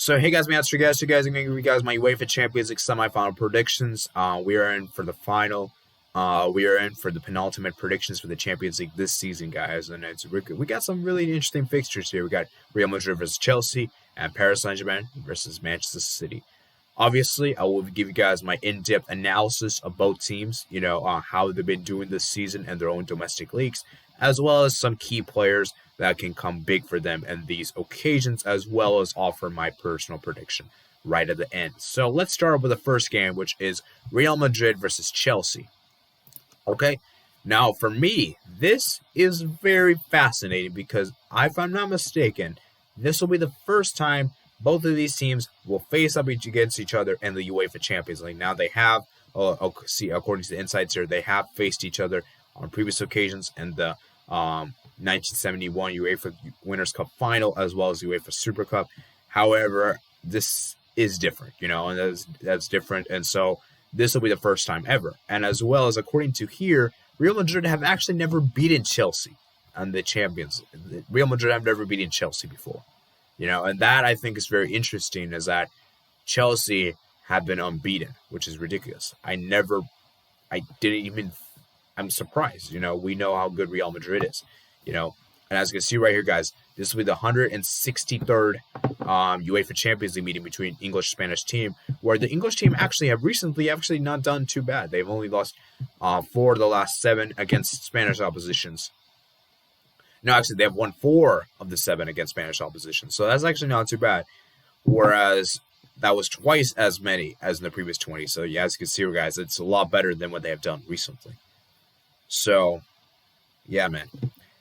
So, hey guys, man, you guys, I'm going to give you guys my UEFA Champions League semifinal predictions. We are in for the final. We are in for the penultimate predictions for the Champions League this season, guys. And we got some really interesting fixtures here. We got Real Madrid versus Chelsea and Paris Saint-Germain versus Manchester City. Obviously, I will give you guys my in-depth analysis of both teams, how they've been doing this season and their own domestic leagues, as well as some key players that can come big for them in these occasions, as well as offer my personal prediction right at the end. So let's start with the first game, which is Real Madrid versus Chelsea. Okay, now for me, this is very fascinating because if I'm not mistaken, this will be the first time both of these teams will face up against each other in the UEFA Champions League. Now they have, according to the insights here, they have faced each other on previous occasions in the 1971 UEFA Winners' Cup final, as well as UEFA Super Cup. However, this is different, and that's different. And so this will be the first time ever. And as well as, according to here, Real Madrid have actually never beaten Chelsea on the Champions League. Real Madrid have never beaten Chelsea before. And that I think is very interesting, is that Chelsea have been unbeaten, which is ridiculous. I'm surprised. We know how good Real Madrid is, and as you can see right here, guys, this will be the 163rd UEFA Champions League meeting between English-Spanish team, where the English team have recently not done too bad. They've only lost 4 of the last 7 against Spanish oppositions. No, actually, they have won 4 of the 7 against Spanish opposition. So that's actually not too bad. Whereas that was twice as many as in the previous 20. So, yeah, as you can see, guys, it's a lot better than what they have done recently. So, yeah, man.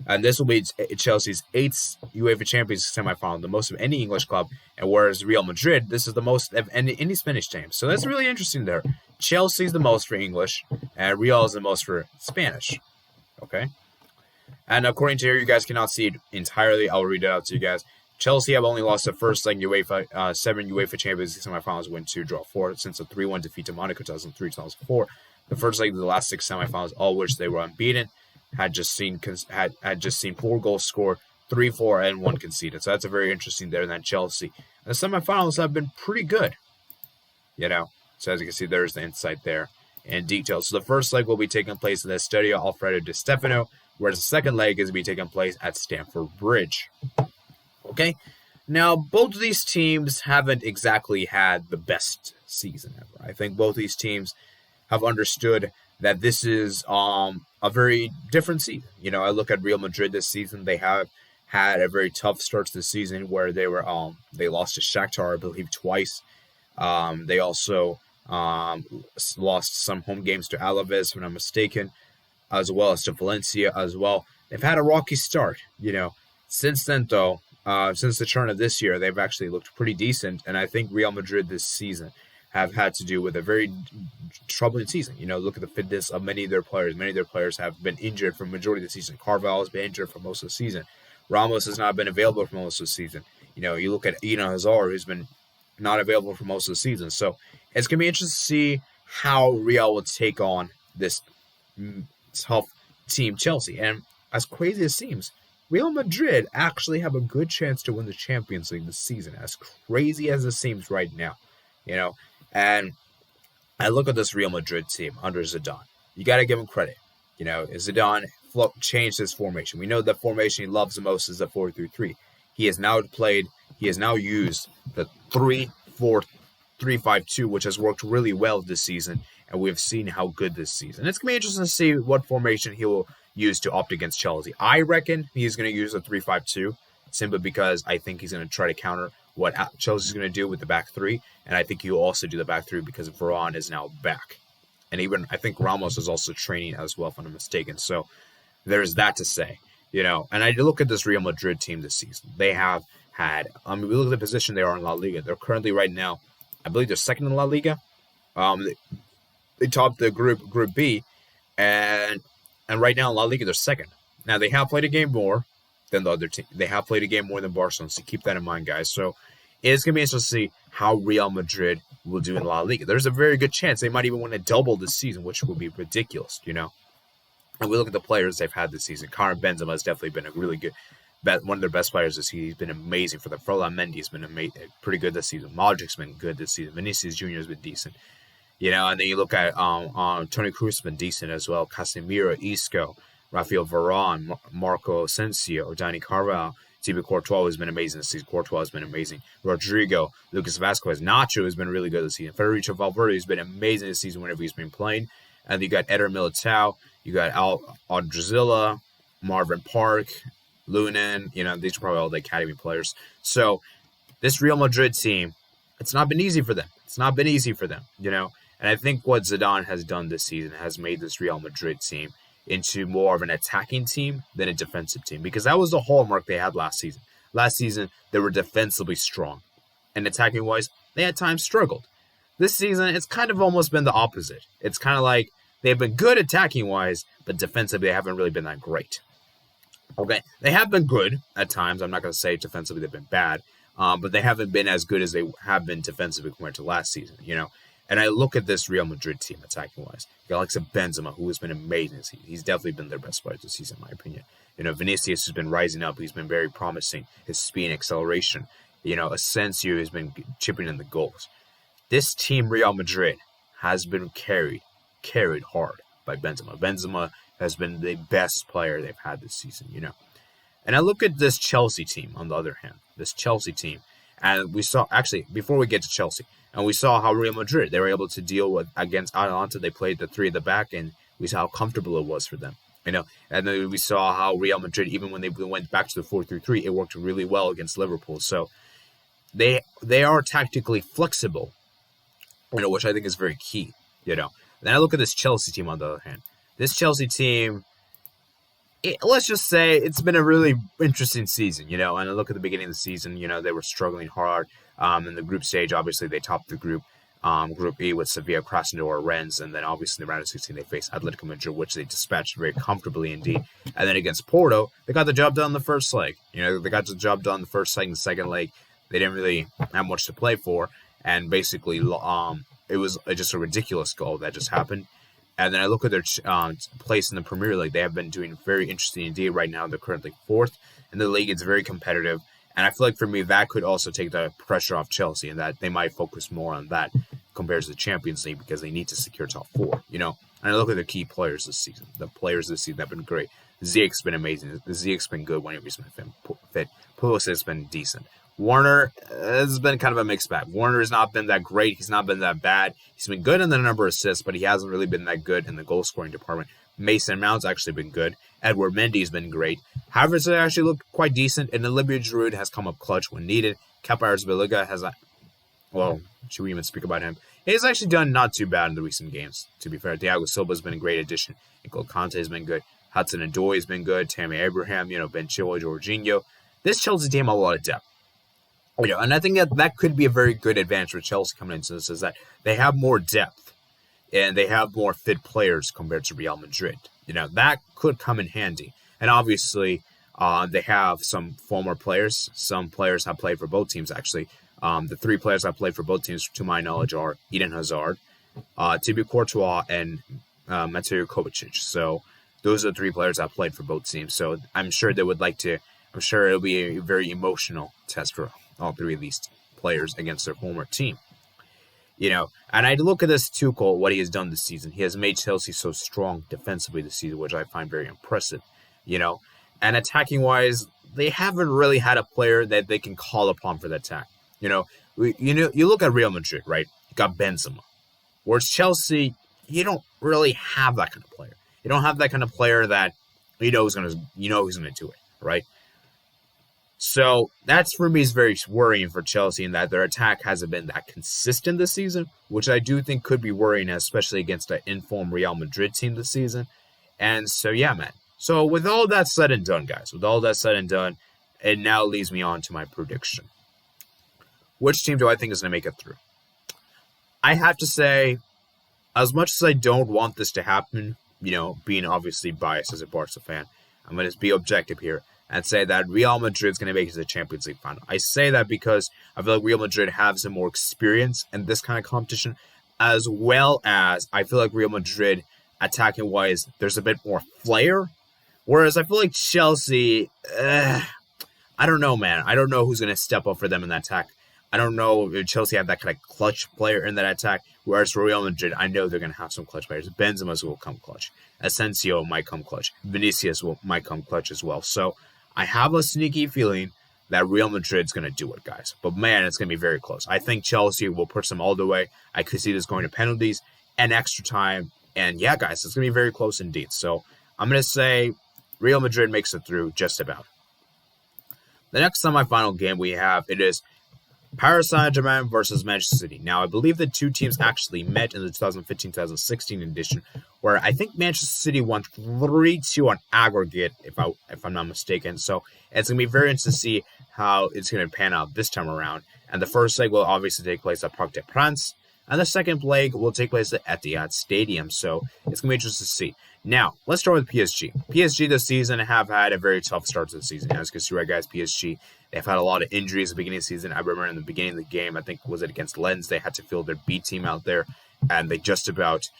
And this will be Chelsea's 8th UEFA Champions League semifinal, the most of any English club. And whereas Real Madrid, this is the most of any Spanish team. So that's really interesting there. Chelsea's the most for English, and Real is the most for Spanish. Okay? And according to here, you guys cannot see it entirely. I'll read it out to you guys. Chelsea have only lost the first leg 7 UEFA Champions League semifinals, win 2, draw 4, since a 3-1 defeat to Monaco 2003, 2004. The first leg of the last 6 semifinals, all which they were unbeaten, had just seen 4 goals scored, 3, 4, and 1 conceded. So that's a very interesting there. And then Chelsea, the semifinals have been pretty good, So as you can see, there's the insight there in detail. So the first leg will be taking place in the Estadio Alfredo Di Stefano, whereas the second leg is to be taking place at Stamford Bridge. Okay, now both of these teams haven't exactly had the best season ever. I think both these teams have understood that this is a very different season. I look at Real Madrid this season; they have had a very tough start to the season where they lost to Shakhtar, I believe, twice. They also lost some home games to Alaves, if I'm not mistaken, as well as to Valencia as well. They've had a rocky start, Since then, though, since the turn of this year, they've actually looked pretty decent. And I think Real Madrid this season have had to do with a very troubling season. Look at the fitness of many of their players. Many of their players have been injured for the majority of the season. Carvalho has been injured for most of the season. Ramos has not been available for most of the season. You look at Eden Hazard, who's been not available for most of the season. So it's going to be interesting to see how Real will take on this tough team, Chelsea. And as crazy as it seems, Real Madrid actually have a good chance to win the Champions League this season, as crazy as it seems right now, And I look at this Real Madrid team under Zidane. You got to give him credit. Zidane changed his formation. We know the formation he loves the most is the 4-3-3. He has now used the 3-4-3-5-2, which has worked really well this season, and we've seen how good this season. It's going to be interesting to see what formation he will use to opt against Chelsea. I reckon he's going to use a 3-5-2, simply because I think he's going to try to counter what Chelsea's going to do with the back 3, and I think he'll also do the back 3 because Varane is now back. And even I think Ramos is also training as well, if I'm not mistaken. So there's that to say, And I look at this Real Madrid team this season. They have had, we look at the position they are in La Liga. They're currently right now, I believe they're second in La Liga. They topped the Group B, and right now in La Liga they're second. Now they have played a game more than the other team. They have played a game more than Barcelona, so keep that in mind, guys. So it's going to be interesting to see how Real Madrid will do in La Liga. There's a very good chance they might even win a double this season, which would be ridiculous, And we look at the players they've had this season. Karim Benzema has definitely been a really good one of their best players this season. He's been amazing for them. Ferland Mendy's been pretty good this season. Modric's been good this season. Vinicius Jr. has been decent. And then you look at Toni Kroos has been decent as well. Casemiro, Isco, Rafael Varane, Marco Asensio, Dani Carvajal, Thibaut Courtois has been amazing this season. Courtois has been amazing. Rodrigo, Lucas Vazquez, Nacho has been really good this season. Federico Valverde has been amazing this season whenever he's been playing. And you got Eder Militao, you got Aldrizilla, Marvin Park, Lunin. These are probably all the academy players. So this Real Madrid team, it's not been easy for them. And I think what Zidane has done this season has made this Real Madrid team into more of an attacking team than a defensive team, because that was the hallmark they had last season. Last season, they were defensively strong, and attacking-wise, they at times struggled. This season, it's kind of almost been the opposite. It's kind of like they've been good attacking-wise, but defensively, they haven't really been that great. Okay, they have been good at times. I'm not going to say defensively they've been bad, but they haven't been as good as they have been defensively compared to last season, And I look at this Real Madrid team attacking-wise. You got Alex Benzema, who has been amazing this season. He's definitely been their best player this season, in my opinion. Vinicius has been rising up. He's been very promising. His speed and acceleration. Asensio has been chipping in the goals. This team, Real Madrid, has been carried hard by Benzema. Benzema has been the best player they've had this season, And I look at this Chelsea team, on the other hand. And we saw, actually, before we get to Chelsea, and we saw how Real Madrid, they were able to deal with against Atalanta. They played the three at the back, and we saw how comfortable it was for them. And then we saw how Real Madrid, even when they went back to the 4-3-3, it worked really well against Liverpool. So they are tactically flexible, which I think is very key. Then I look at this Chelsea team on the other hand. This Chelsea team, let's just say it's been a really interesting season, And I look at the beginning of the season, they were struggling hard. In the group stage, obviously, they topped the group. Group E with Sevilla, Krasnodar, Rennes, and then obviously in the round of 16 they faced Atletico Madrid, which they dispatched very comfortably indeed. And then against Porto, they got the job done the first leg. They got the job done the first leg and the second leg. They didn't really have much to play for, and basically it was just a ridiculous goal that just happened. And then I look at their place in the Premier League. They have been doing very interesting indeed. Right now, they're currently fourth in the league. It's very competitive. And I feel like for me, that could also take the pressure off Chelsea, and that they might focus more on that compared to the Champions League because they need to secure top four, And I look at the key players this season. The players this season have been great. Ziyech's been amazing. Ziyech's been good when he's been fit. Pulisic has been decent. Werner has been kind of a mixed bag. Werner has not been that great. He's not been that bad. He's been good in the number of assists, but he hasn't really been that good in the goal-scoring department. Mason Mount's actually been good. Edward Mendy's been great. Havertz has actually looked quite decent, and Olivier Giroud has come up clutch when needed. Kepa Arrizabalaga has, should we even speak about him? He's actually done not too bad in the recent games, to be fair. Thiago Silva has been a great addition. N'Golo Kante has been good. Hudson-Odoi has been good. Tammy Abraham, Ben Chilwell, Jorginho. This Chelsea team has a lot of depth. And I think that could be a very good advantage for Chelsea coming into this, is that they have more depth and they have more fit players compared to Real Madrid. That could come in handy. And obviously, they have some former players. Some players have played for both teams, actually. The three players that played for both teams, to my knowledge, are Eden Hazard, Thibaut Courtois, and Mateo Kovacic. So those are the three players that played for both teams. So I'm sure they would like to. I'm sure it'll be a very emotional test for all three of these players against their former team. And I look at this Tuchel, what he has done this season. He has made Chelsea so strong defensively this season, which I find very impressive. And attacking-wise, they haven't really had a player that they can call upon for the attack. You look at Real Madrid, right? You got Benzema. Whereas Chelsea, you don't really have that kind of player. You don't have that kind of player that who's gonna do it, right? So that's, for me, is very worrying for Chelsea, in that their attack hasn't been that consistent this season, which I do think could be worrying, especially against an informed Real Madrid team this season. And so, yeah, man. So with all that said and done, guys, it now leads me on to my prediction. Which team do I think is going to make it through? I have to say, as much as I don't want this to happen, being obviously biased as a Barca fan, I'm going to be objective here and say that Real Madrid's going to make it to the Champions League final. I say that because I feel like Real Madrid has some more experience in this kind of competition, as well as I feel like Real Madrid, attacking-wise, there's a bit more flair. Whereas I feel like Chelsea, I don't know, man. I don't know who's going to step up for them in that attack. I don't know if Chelsea have that kind of clutch player in that attack. Whereas for Real Madrid, I know they're going to have some clutch players. Benzema will come clutch. Asensio might come clutch. Vinicius might come clutch as well. So I have a sneaky feeling that Real Madrid's going to do it, guys. But man, it's going to be very close. I think Chelsea will push them all the way. I could see this going to penalties and extra time. And yeah, guys, it's going to be very close indeed. So I'm going to say Real Madrid makes it through just about. The next semifinal game we have, it is Paris Saint-Germain versus Manchester City. Now, I believe the two teams actually met in the 2015-2016 edition, where I think Manchester City won 3-2 on aggregate, if I'm not mistaken. So it's going to be very interesting to see how it's going to pan out this time around. And the first leg will obviously take place at Parc des Princes, and the second leg will take place at Etihad Stadium. So it's going to be interesting to see. Now, let's start with PSG. PSG this season have had a very tough start to the season. As you can see, right, guys, PSG, they've had a lot of injuries at the beginning of the season. I remember in the beginning of the game, I think, was it against Lens, they had to field their B team out there, and they just about,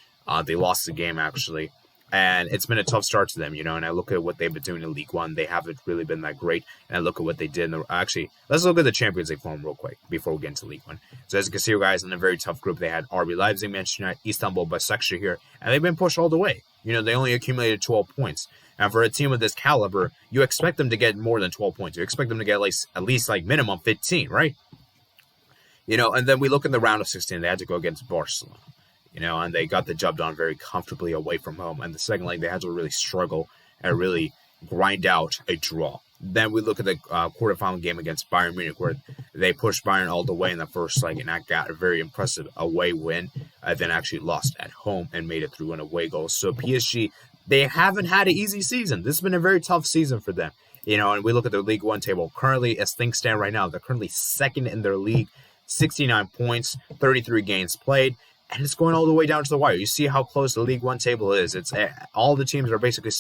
they lost the game, actually. And it's been a tough start to them, and I look at what they've been doing in League One. They haven't really been that great. And I look at what they did. Actually, let's look at the Champions League form real quick before we get into League One. So as you can see, guys, in a very tough group, they had RB Leipzig, Manchester United, Istanbul, Başakşehir here, and they've been pushed all the way. They only accumulated 12 points. And for a team of this caliber, you expect them to get more than 12 points. You expect them to get at least like minimum 15, right? And then we look in the round of 16, they had to go against Barcelona. And they got the job done very comfortably away from home. And the second leg, they had to really struggle and really grind out a draw. Then we look at the quarterfinal game against Bayern Munich, where they pushed Bayern all the way in the first leg, and that got a very impressive away win. Then actually lost at home and made it through an away goal. So PSG, they haven't had an easy season. This has been a very tough season for them. And we look at their League One table. Currently, as things stand right now, they're currently second in their league, 69 points, 33 games played. And it's going all the way down to the wire. You see how close the League One table is. It's all the teams are basically,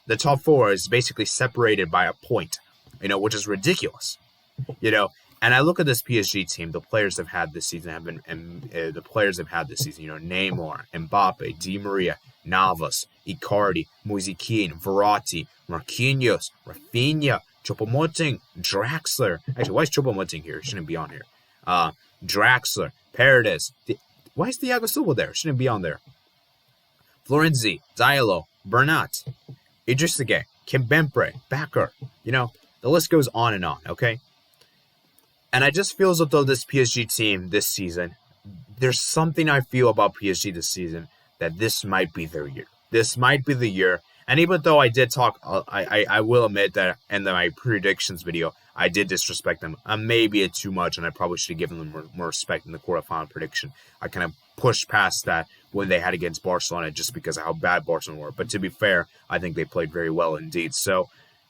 the top four is basically separated by a point, which is ridiculous, And I look at this PSG team. The players they've had this season have been, Neymar, Mbappe, Di Maria, Navas, Icardi, Moise Kean, Verratti, Marquinhos, Rafinha, Choupo-Moting, Draxler. Actually, why is Choupo-Moting here? He shouldn't be on here. Draxler, Paredes. Why is Thiago Silva there? Shouldn't be on there. Florenzi, Diallo, Bernat, Idrissa Gueye, Kimpembe, Bakker. The list goes on and on, okay? And I just feel as though this PSG team this season, there's something I feel about PSG this season that this might be their year. This might be the year. And even though I did talk, I will admit that in my predictions video, I did disrespect them. Maybe it's too much, and I probably should have given them more respect in the quarterfinal prediction. I kind of pushed past that when they had against Barcelona just because of how bad Barcelona were. But to be fair, I think they played very well indeed. So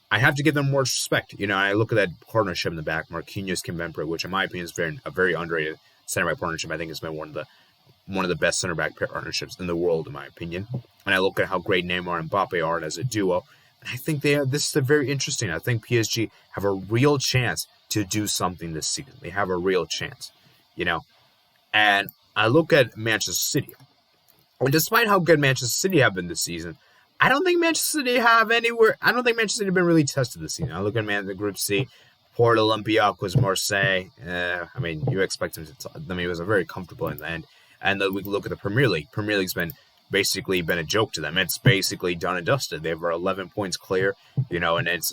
I have to give them more respect. I look at that partnership in the back, Marquinhos, Kimpembe, which in my opinion is a very underrated center back partnership. I think it's been one of the best center back partnerships in the world, in my opinion. And I look at how great Neymar and Mbappe are as a duo. And I think this is very interesting. I think PSG have a real chance to do something this season. They have a real chance, And I look at Manchester City. And despite how good Manchester City have been this season, I don't think Manchester City Manchester City have been really tested this season. I look at the Group C, Porto, Olympiacos, Marseille. You expect them to. It was very comfortable in the end. And then we look at the Premier League. Premier League's been a joke to them. It's basically done and dusted. They were 11 points clear, and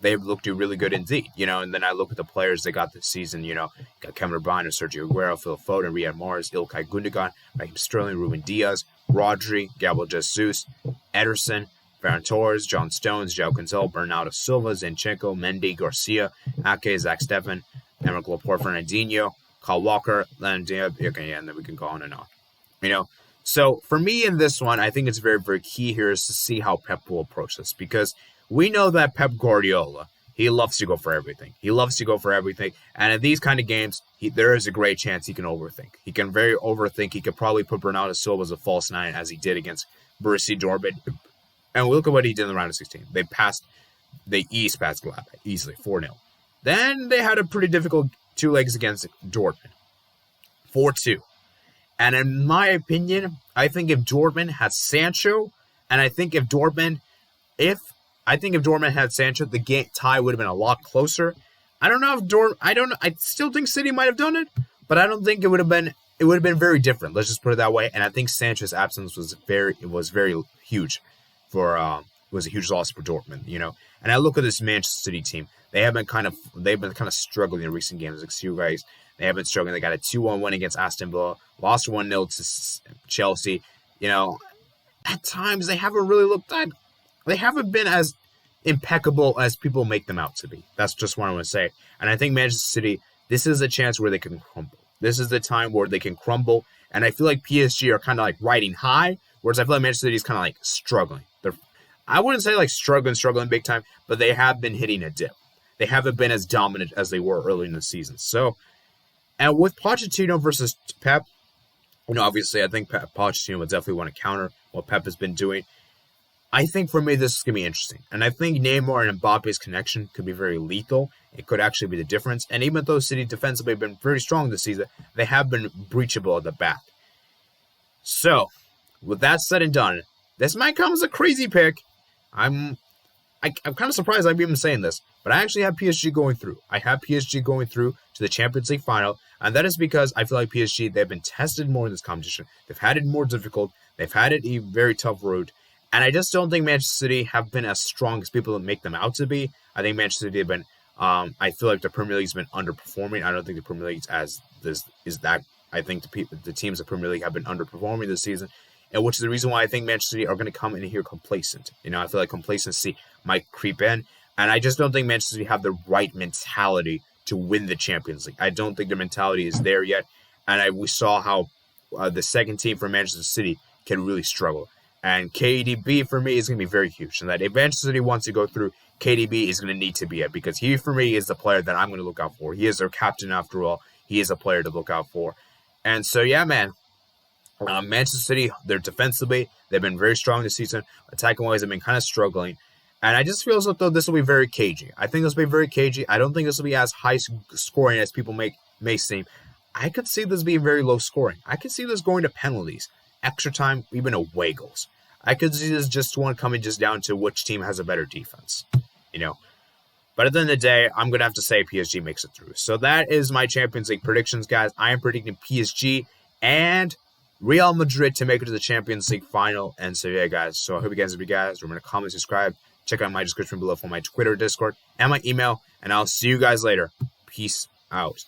they've looked really good indeed, And then I look at the players they got this season, got Kevin De Bruyne, Sergio Aguero, Phil Foden, Riyad Mahrez, Ilkay Gundogan, Raheem Sterling, Ruben Diaz, Rodri, Gabriel Jesus, Ederson, Ferran Torres, John Stones, João Cancelo, Bernardo Silva, Zinchenko, Mendy, Garcia, Ake, Zach Steffen, Emerick Laporte, Fernandinho, Kyle Walker, and then we can go on and on. So for me in this one, I think it's very, very key here is to see how Pep will approach this, because we know that Pep Guardiola, he loves to go for everything. And in these kind of games, there is a great chance he can overthink. He can very overthink. He could probably put Bernardo Silva as a false nine, as he did against Borussia Dortmund. And look at what he did in the round of 16. They eased past Gladbach easily, 4-0. Then they had a pretty difficult 2 legs against Dortmund, 4-2. And in my opinion, I think if Dortmund had Sancho, and I think if I think if Dortmund had Sancho, the tie would have been a lot closer. I don't know if I still think City might have done it, but I don't think it would have been. It would have been very different. Let's just put it that way. And I think Sancho's absence was very huge was a huge loss for Dortmund. And I look at this Manchester City team. They've been kind of struggling in recent games. Like you guys, they have been struggling. They got a 2-1 win against Aston Villa, lost 1-0 to Chelsea. At times they haven't really looked that. They haven't been as impeccable as people make them out to be. That's just what I want to say. And I think Manchester City, this is a chance where they can crumble. This is the time where they can crumble. And I feel like PSG are kind of like riding high, whereas I feel like Manchester City is kind of like struggling. I wouldn't say like struggling big time, but they have been hitting a dip. They haven't been as dominant as they were early in the season. So, and with Pochettino versus Pep, obviously I think Pochettino would definitely want to counter what Pep has been doing. I think for me, this is going to be interesting. And I think Neymar and Mbappe's connection could be very lethal. It could actually be the difference. And even though City defensively have been very strong this season, they have been breachable at the back. So, with that said and done, this might come as a crazy pick. I'm kind of surprised I'm even saying this, but I actually have PSG going through. I have PSG going through to the Champions League final, and that is because I feel like PSG, they've been tested more in this competition. They've had it more difficult. They've had it a very tough road. And I just don't think Manchester City have been as strong as people make them out to be. I think Manchester City have been, I feel like the Premier League's been underperforming. I don't think the Premier League is that. I think the teams of the Premier League have been underperforming this season, and which is the reason why I think Manchester City are going to come in here complacent. I feel like complacency might creep in, and I just don't think Manchester City have the right mentality to win the Champions League. I don't think their mentality is there yet, and we saw how the second team for Manchester City can really struggle. And KDB, for me, is going to be very huge. And that if Manchester City wants to go through, KDB is going to need to be it. Because he, for me, is the player that I'm going to look out for. He is their captain, after all. He is a player to look out for. And so, yeah, man. Manchester City, they're defensively. They've been very strong this season. Attacking-wise, they've been kind of struggling. And I just feel as though this will be very cagey. I think this will be very cagey. I don't think this will be as high scoring as people may seem. I could see this being very low scoring. I could see this going to penalties, extra time, even away goals. I could see this just one coming just down to which team has a better defense, But at the end of the day, I'm going to have to say PSG makes it through. So that is my Champions League predictions, guys. I am predicting PSG and Real Madrid to make it to the Champions League final. And so, yeah, guys. So I hope you guys remember to comment, subscribe. Check out my description below for my Twitter, Discord, and my email. And I'll see you guys later. Peace out.